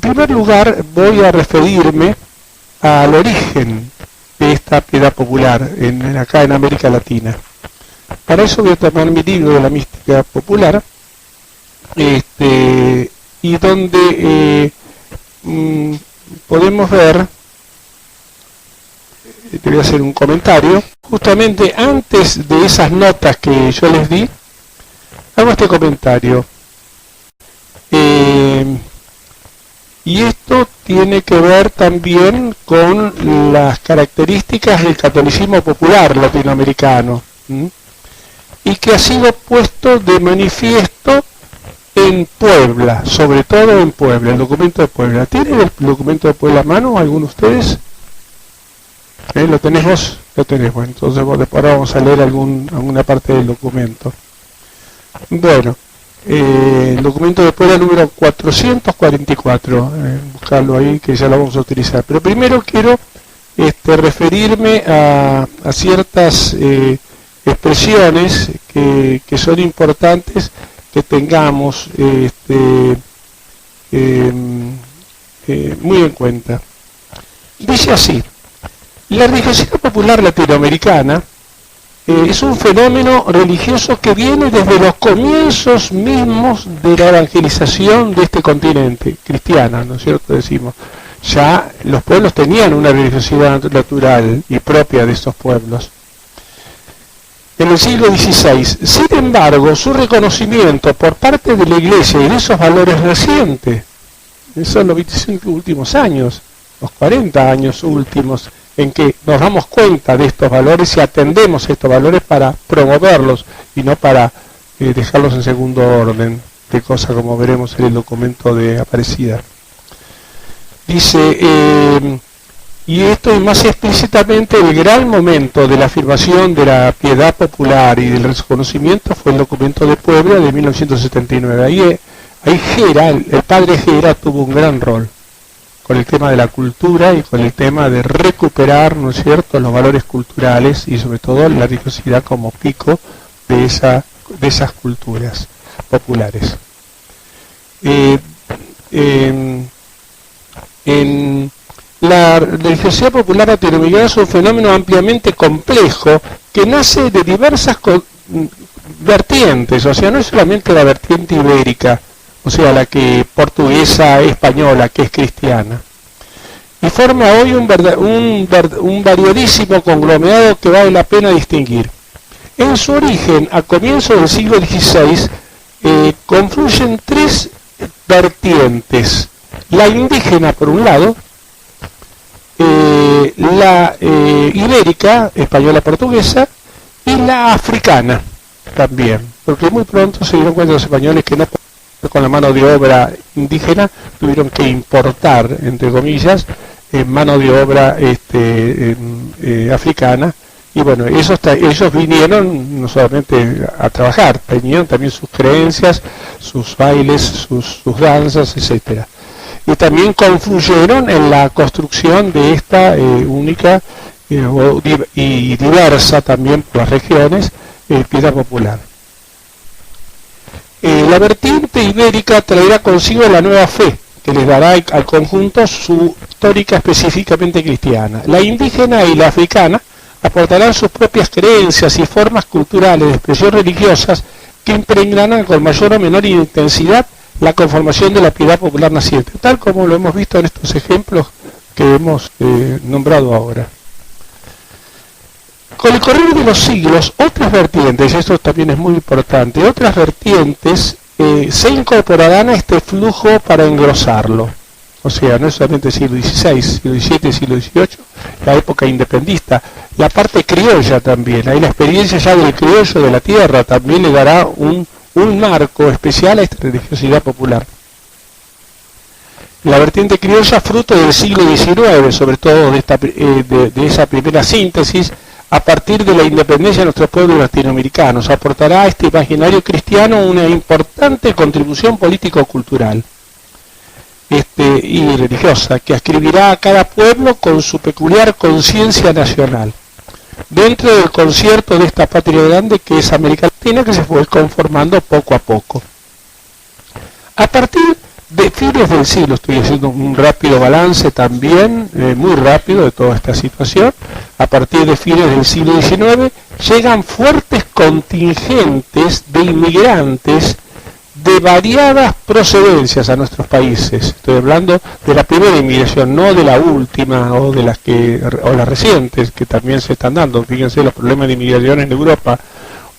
primer lugar voy a referirme al origen de esta piedad popular acá en América Latina. Para eso voy a tomar mi libro de la mística popular, y donde podemos ver, te voy a hacer un comentario, justamente antes de esas notas que yo les di, hago este comentario. Y esto tiene que ver también con las características del catolicismo popular latinoamericano, y que ha sido puesto de manifiesto en Puebla, sobre todo en Puebla, el documento de Puebla. ¿Tienen el documento de Puebla a mano alguno de ustedes? ¿Lo tenés vos? Lo tenés, bueno, entonces después vamos a leer alguna parte del documento. Bueno, el documento de Puebla número 444, buscarlo ahí que ya lo vamos a utilizar. Pero primero quiero referirme a ciertas expresiones que son importantes que tengamos muy en cuenta. Dice así: la religiosidad popular latinoamericana es un fenómeno religioso que viene desde los comienzos mismos de la evangelización de este continente, cristiana, ¿no es cierto? Decimos, ya los pueblos tenían una religiosidad natural y propia de estos pueblos. En el siglo XVI, sin embargo, su reconocimiento por parte de la Iglesia y de esos valores recientes, esos los 25 últimos años, los 40 años últimos, en que nos damos cuenta de estos valores y atendemos estos valores para promoverlos y no para dejarlos en segundo orden, de cosas como veremos en el documento de Aparecida. Dice, y esto es más explícitamente el gran momento de la afirmación de la piedad popular y del reconocimiento fue el documento de Puebla de 1979. Ahí Gera, el padre Gera tuvo un gran rol con el tema de la cultura y con el tema de recuperar, ¿no es cierto?, los valores culturales y sobre todo la religiosidad como pico de esas culturas populares. La religiosidad popular latinoamericana es un fenómeno ampliamente complejo que nace de diversas vertientes, o sea, no es solamente la vertiente ibérica, o sea, la que portuguesa, española, que es cristiana, y forma hoy un variadísimo conglomerado que vale la pena distinguir. En su origen, a comienzos del siglo XVI, confluyen tres vertientes: la indígena por un lado, la ibérica, española portuguesa, y la africana también, porque muy pronto se dieron cuenta los españoles que no con la mano de obra indígena tuvieron que importar, entre comillas, mano de obra africana, y bueno, ellos vinieron no solamente a trabajar, tenían también sus creencias, sus bailes, sus danzas, etcétera. Y también confluyeron en la construcción de esta única y diversa también por las regiones piedad popular. La vertiente ibérica traerá consigo la nueva fe, que les dará al conjunto su tónica específicamente cristiana. La indígena y la africana aportarán sus propias creencias y formas culturales de expresión religiosas que impregnarán con mayor o menor intensidad la conformación de la piedad popular naciente, tal como lo hemos visto en estos ejemplos que hemos nombrado ahora. Con el correr de los siglos, otras vertientes, esto también es muy importante, otras vertientes se incorporarán a este flujo para engrosarlo. O sea, no es solamente siglo XVI, siglo XVII, siglo XVIII, la época independista, la parte criolla también, ahí la experiencia ya del criollo de la tierra también le dará un marco especial a esta religiosidad popular. La vertiente criolla, fruto del siglo XIX, sobre todo de esa primera síntesis, a partir de la independencia de nuestros pueblos latinoamericanos, aportará a este imaginario cristiano una importante contribución político-cultural y religiosa, que ascribirá a cada pueblo con su peculiar conciencia nacional, dentro del concierto de esta patria grande que es América Latina, que se fue conformando poco a poco. A partir de fines del siglo, estoy haciendo un rápido balance también, muy rápido de toda esta situación, a partir de fines del siglo XIX, llegan fuertes contingentes de inmigrantes de variadas procedencias a nuestros países. Estoy hablando de la primera inmigración, no de la última o de las las recientes que también se están dando. Fíjense los problemas de inmigración en Europa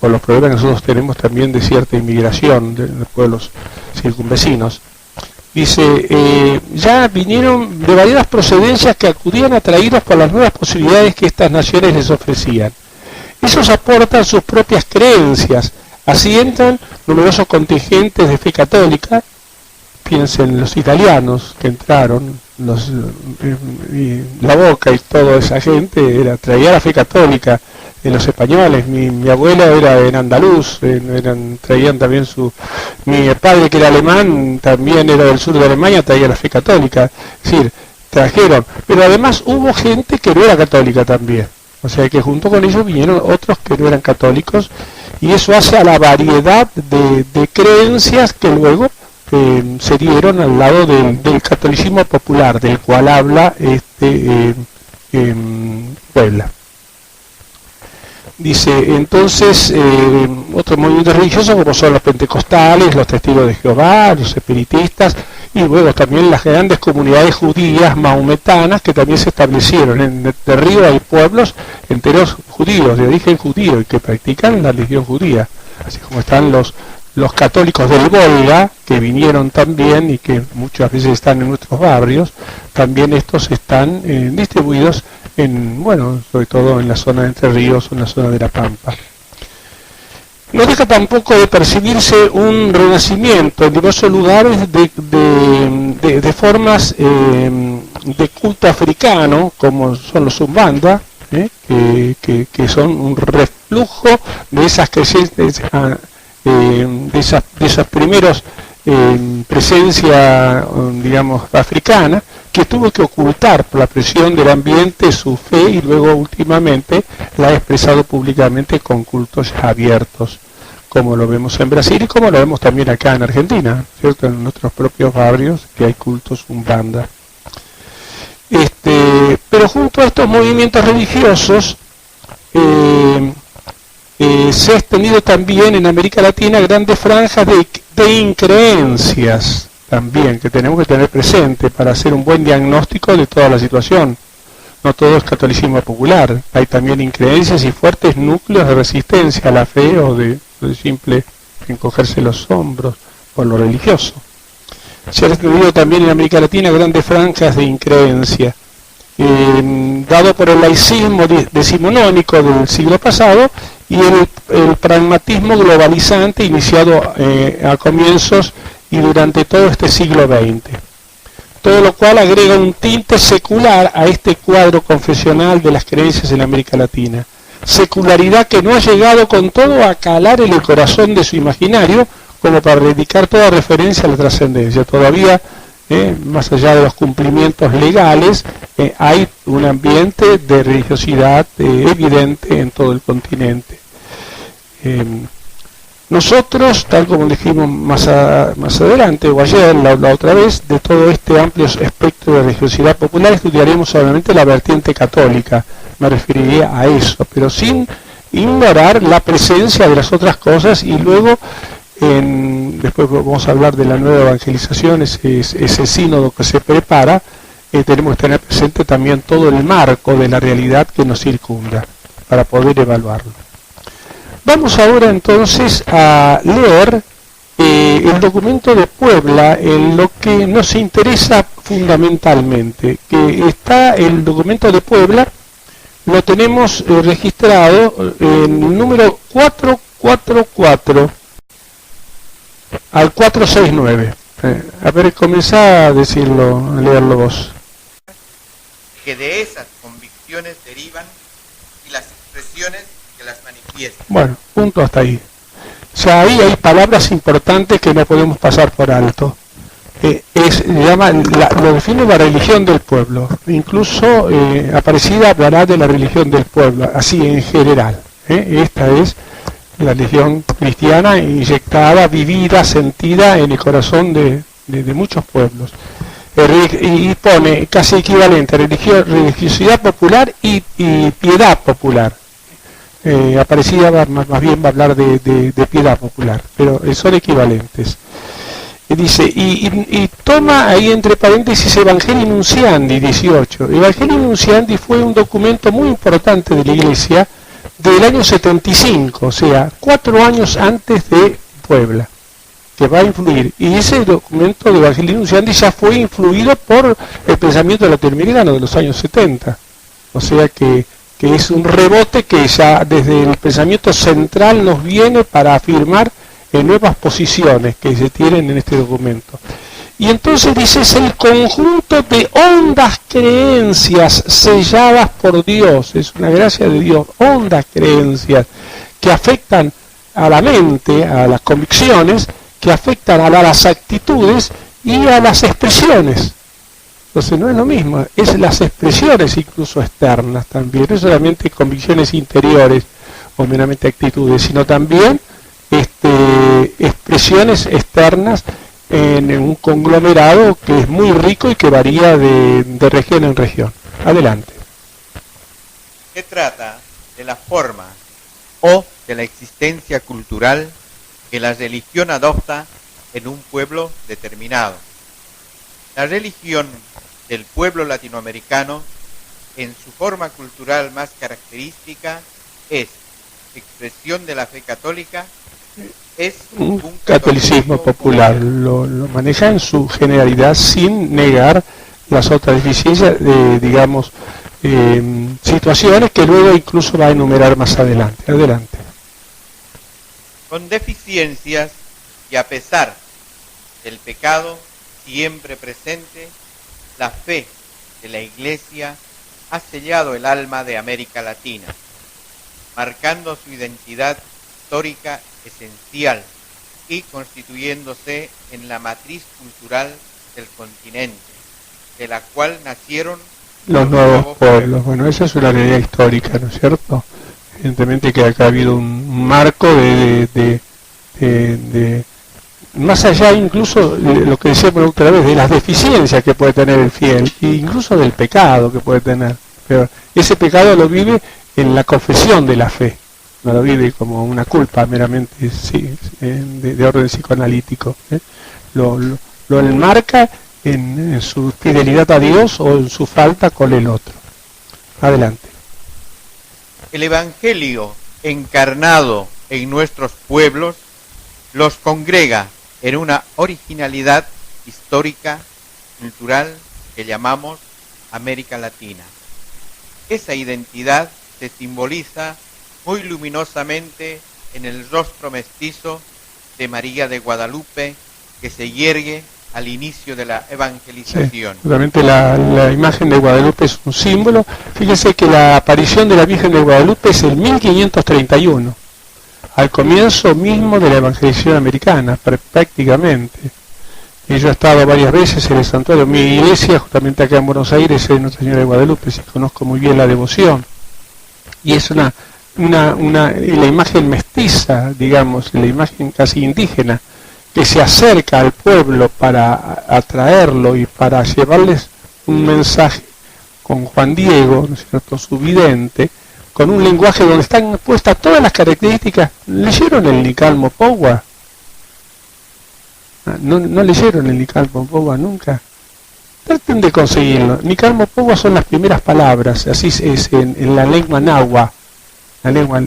o los problemas que nosotros tenemos también de cierta inmigración de pueblos circunvecinos. Dice, ya vinieron de variadas procedencias que acudían atraídos por las nuevas posibilidades que estas naciones les ofrecían. Esos aportan sus propias creencias. Así entran numerosos contingentes de fe católica. Piensen los italianos que entraron, la Boca y toda esa gente traía la fe católica. Los españoles, mi abuela era andaluz, traían también mi padre que era alemán, también era del sur de Alemania, traía la fe católica. Es decir, trajeron, pero además hubo gente que no era católica también. O sea que junto con ellos vinieron otros que no eran católicos, y eso hace a la variedad de creencias que luego se dieron al lado del catolicismo popular, del cual habla Puebla. Dice, entonces, otros movimientos religiosos como son los pentecostales, los testigos de Jehová, los espiritistas, y luego también las grandes comunidades judías mahometanas que también se establecieron. En el río hay pueblos enteros judíos, de origen judío, y que practican la religión judía, así como están los católicos del Volga, que vinieron también y que muchas veces están en nuestros barrios. También estos están distribuidos sobre todo en la zona de Entre Ríos o en la zona de La Pampa. No deja tampoco de percibirse un renacimiento en diversos lugares de formas de culto africano, como son los Umbanda, que son un reflujo de esas crecientes, de esos primeros presencia, digamos, africana, que tuvo que ocultar por la presión del ambiente su fe, y luego últimamente la ha expresado públicamente con cultos abiertos, como lo vemos en Brasil y como lo vemos también acá en Argentina, ¿cierto? En nuestros propios barrios que hay cultos Umbanda. Pero junto a estos movimientos religiosos se ha extendido también en América Latina grandes franjas de increencias también, que tenemos que tener presente para hacer un buen diagnóstico de toda la situación. No todo es catolicismo popular, hay también increencias y fuertes núcleos de resistencia a la fe o de simple encogerse los hombros por lo religioso. Se han extendido también en América Latina grandes franjas de increencia, dado por el laicismo decimonónico del siglo pasado y el pragmatismo globalizante iniciado a comienzos y durante todo este siglo XX. Todo lo cual agrega un tinte secular a este cuadro confesional de las creencias en América Latina. Secularidad que no ha llegado con todo a calar en el corazón de su imaginario como para dedicar toda referencia a la trascendencia. Todavía, más allá de los cumplimientos legales, hay un ambiente de religiosidad evidente en todo el continente. Nosotros, tal como dijimos más adelante o ayer, la otra vez, de todo este amplio espectro de religiosidad popular estudiaremos solamente la vertiente católica, me referiría a eso, pero sin ignorar la presencia de las otras cosas, y luego después vamos a hablar de la nueva evangelización, ese sínodo que se prepara. Tenemos que tener presente también todo el marco de la realidad que nos circunda para poder evaluarlo. Vamos ahora entonces a leer el documento de Puebla, en lo que nos interesa fundamentalmente, que está el documento de Puebla, lo tenemos registrado en el número 444 al 469. A ver, comenzá a decirlo, a leerlo vos. Que de esas convicciones derivan y las expresiones que las manifiestan. Bueno, punto hasta ahí. O sea, ahí hay palabras importantes que no podemos pasar por alto. Lo define la religión del pueblo. Incluso Aparecida hablará de la religión del pueblo, así en general. Esta es la religión cristiana inyectada, vivida, sentida en el corazón de de muchos pueblos. Y pone casi equivalente religiosidad popular y piedad popular. Aparecía más bien va a hablar de piedad popular, pero son equivalentes. Y dice, y toma ahí entre paréntesis Evangelii Nunciandi 18. Evangelii Nunciandi fue un documento muy importante de la Iglesia del año 75, o sea, 4 años antes de Puebla, que va a influir. Y ese documento de Evangelii Nunciandi ya fue influido por el pensamiento latinoamericano de los años 70. O sea que es un rebote que ya desde el pensamiento central nos viene para afirmar en nuevas posiciones que se tienen en este documento. Y entonces dice, es el conjunto de hondas creencias selladas por Dios, es una gracia de Dios, hondas creencias que afectan a la mente, a las convicciones, que afectan a las actitudes y a las expresiones. Entonces no es lo mismo, es las expresiones incluso externas también, no solamente convicciones interiores o meramente actitudes, sino también expresiones externas en un conglomerado que es muy rico y que varía de región en región. Adelante. Se trata de la forma o de la existencia cultural que la religión adopta en un pueblo determinado. La religión del pueblo latinoamericano, en su forma cultural más característica, es expresión de la fe católica, es un catolicismo popular, lo maneja en su generalidad sin negar las otras deficiencias, digamos, situaciones que luego incluso va a enumerar más adelante. Adelante. Con deficiencias y a pesar del pecado siempre presente, la fe de la Iglesia ha sellado el alma de América Latina, marcando su identidad histórica esencial y constituyéndose en la matriz cultural del continente, de la cual nacieron los nuevos pueblos. Bueno, esa es una realidad histórica, ¿no es cierto? Evidentemente que acá ha habido un marco de más allá incluso de lo que decíamos otra vez, de las deficiencias que puede tener el fiel, e incluso del pecado que puede tener. Pero ese pecado lo vive en la confesión de la fe, no lo vive como una culpa meramente de orden psicoanalítico. Lo enmarca en su fidelidad a Dios o en su falta con el otro. Adelante. El Evangelio encarnado en nuestros pueblos los congrega en una originalidad histórica, cultural, que llamamos América Latina. Esa identidad se simboliza muy luminosamente en el rostro mestizo de María de Guadalupe, que se yergue al inicio de la evangelización. Sí, realmente la imagen de Guadalupe es un símbolo. Fíjense que la aparición de la Virgen de Guadalupe es el 1531, al comienzo mismo de la evangelización americana, prácticamente. Y yo he estado varias veces en el santuario de mi iglesia, justamente acá en Buenos Aires, en Nuestra Señora de Guadalupe, sí conozco muy bien la devoción. Y es la imagen mestiza, digamos, la imagen casi indígena, que se acerca al pueblo para atraerlo y para llevarles un mensaje con Juan Diego, ¿no es cierto?, su vidente, con un lenguaje donde están puestas todas las características. ¿Leyeron el Nicalmo Powa? ¿No leyeron el Nicalmo Powa nunca? Traten de conseguirlo. Nicalmo Powa son las primeras palabras, así es en la lengua náhuatl. La lengua.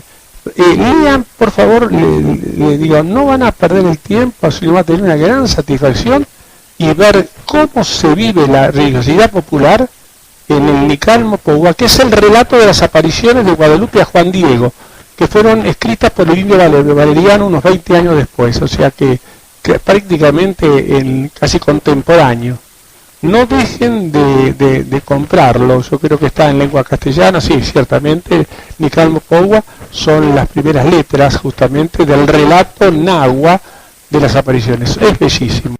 Lean, por favor, le digo, no van a perder el tiempo, sino van a tener una gran satisfacción y ver cómo se vive la religiosidad popular en el Nicalmo Powa, que es el relato de las apariciones de Guadalupe a Juan Diego, que fueron escritas por el indio Valeriano unos 20 años después, o sea que prácticamente casi contemporáneo. No dejen de comprarlo, yo creo que está en lengua castellana, sí, ciertamente, Nicalmo Powa son las primeras letras justamente del relato náhuatl de las apariciones, es bellísimo.